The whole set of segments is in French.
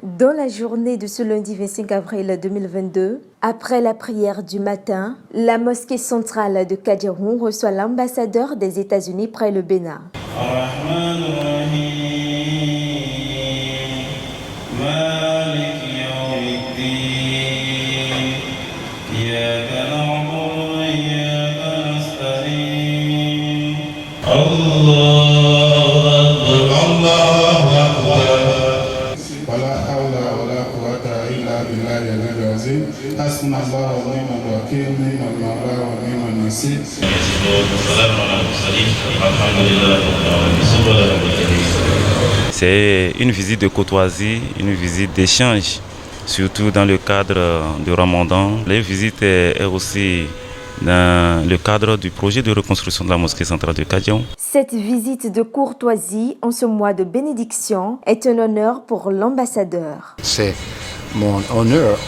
Dans la journée de ce lundi 25 avril 2022, après la prière du matin, la mosquée centrale de Kadiaroun reçoit l'ambassadeur des États-Unis près le Bénin. C'est une visite de courtoisie, une visite d'échange, surtout dans le cadre du Ramadan. La visite est aussi dans le cadre du projet de reconstruction de la mosquée centrale de Kadiaroun. Cette visite de courtoisie en ce mois de bénédiction est un honneur pour l'ambassadeur. C'est mon honneur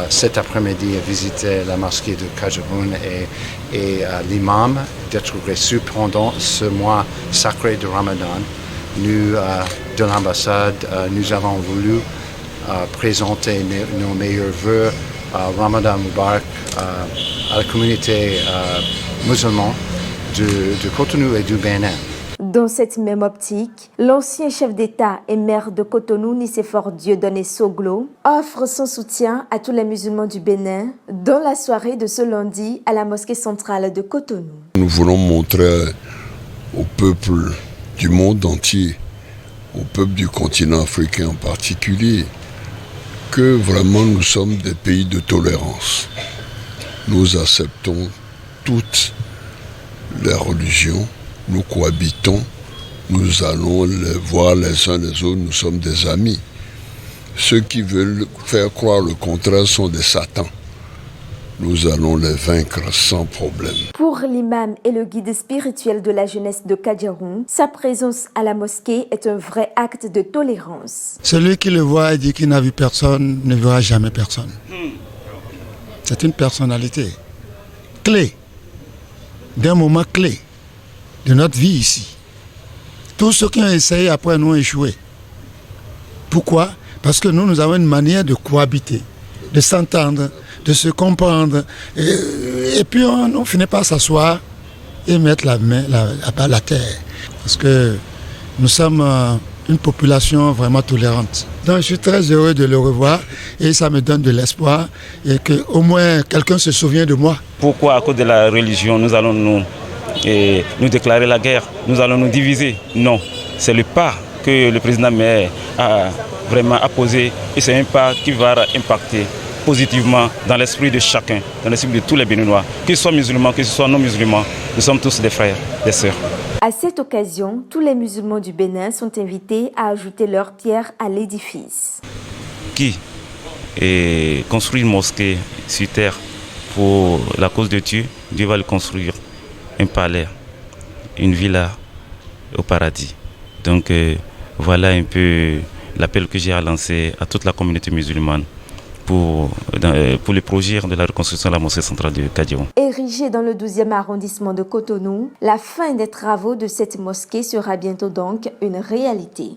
cet après-midi à visiter la mosquée de Kadiaroun et l'imam d'être reçu pendant ce mois sacré de Ramadan. Nous, de l'ambassade, nous avons voulu présenter nos meilleurs vœux Ramadan Mubarak à la communauté musulmane de Cotonou et du Bénin. Dans cette même optique, l'ancien chef d'État et maire de Cotonou, Nicéphore Dieudonné Soglo, offre son soutien à tous les musulmans du Bénin dans la soirée de ce lundi à la mosquée centrale de Cotonou. Nous voulons montrer au peuple du monde entier, au peuple du continent africain en particulier, que vraiment nous sommes des pays de tolérance. Nous acceptons toutes les religions, nous cohabitons, nous allons les voir les uns les autres, nous sommes des amis. Ceux qui veulent faire croire le contraire sont des satans. Nous allons les vaincre sans problème. Pour l'imam et le guide spirituel de la jeunesse de Kadiaroun, sa présence à la mosquée est un vrai acte de tolérance. Celui qui le voit et dit qu'il n'a vu personne ne verra jamais personne. C'est une personnalité clé, d'un moment clé de notre vie ici. Tous ceux qui ont essayé après nous ont échoué. Pourquoi? Parce que nous avons une manière de cohabiter, de s'entendre, de se comprendre. Et puis on finit par s'asseoir et mettre la main à la terre. Parce que nous sommes une population vraiment tolérante. Donc je suis très heureux de le revoir et ça me donne de l'espoir et qu'au moins quelqu'un se souvient de moi. Pourquoi à cause de la religion nous allons nous déclarer la guerre, nous allons nous diviser? Non, c'est le pas que le président Maire a vraiment posé et c'est un pas qui va impacter positivement dans l'esprit de chacun, dans l'esprit de tous les Béninois, qu'ils soient musulmans, qu'ils soient non musulmans, nous sommes tous des frères, des sœurs. À cette occasion, tous les musulmans du Bénin sont invités à ajouter leur pierre à l'édifice. Qui construit une mosquée sur terre pour la cause de Dieu, Dieu va lui construire un palais, une villa au paradis. Donc voilà un peu l'appel que j'ai à lancer à toute la communauté musulmane pour le projet de la reconstruction de la mosquée centrale de Kadiaroun. Érigée dans le 12e arrondissement de Cotonou, la fin des travaux de cette mosquée sera bientôt donc une réalité.